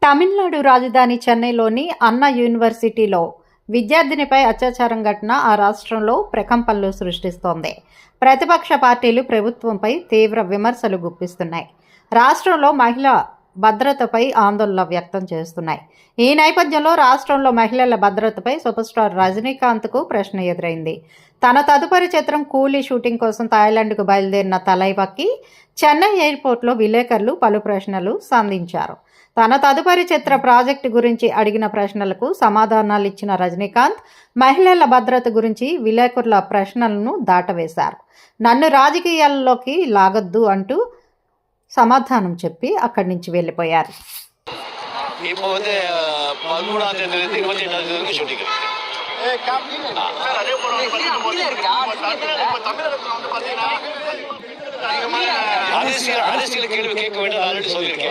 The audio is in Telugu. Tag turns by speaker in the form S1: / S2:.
S1: తమిళనాడు రాజధాని చెన్నైలోని అన్నా యూనివర్సిటీలో విద్యార్థినిపై అత్యాచారం ఘటన ఆ రాష్ట్రంలో ప్రకంపనలు సృష్టిస్తోంది. ప్రతిపక్ష పార్టీలు ప్రభుత్వంపై తీవ్ర విమర్శలు గుప్పిస్తున్నాయి. రాష్ట్రంలో మహిళా భద్రతపై ఆందోళన వ్యక్తం చేస్తున్నాయి. ఈ నేపథ్యంలో రాష్ట్రంలో మహిళల భద్రతపై సూపర్ స్టార్ రజనీకాంత్కు ప్రశ్న ఎదురైంది. తన తదుపరి చిత్రం కూలీ షూటింగ్ కోసం థాయిలాండ్కు బయలుదేరిన తలైవకి చెన్నై ఎయిర్పోర్ట్లో విలేకరులు పలు ప్రశ్నలు సంధించారు. తన తదుపరి చిత్ర ప్రాజెక్టు గురించి అడిగిన ప్రశ్నలకు సమాధానాలు ఇచ్చిన రజనీకాంత్ మహిళల భద్రత గురించి విలేకరుల ప్రశ్నలను దాటవేశారు. నన్ను రాజకీయాల్లోకి లాగొద్దు అంటూ సమాధానం చెప్పి అక్కడి నుంచి వెళ్ళిపోయారు.
S2: இப்போ வந்து 13ஆம் தேதியிலிருந்து 28ஆம் தேதி வரைக்கும் ஷூட்டிங் இருக்கு. அரசியல் கேள்வி கேட்க வேண்டும் ஆல்ரெடி சொல்லியிருக்கேன்.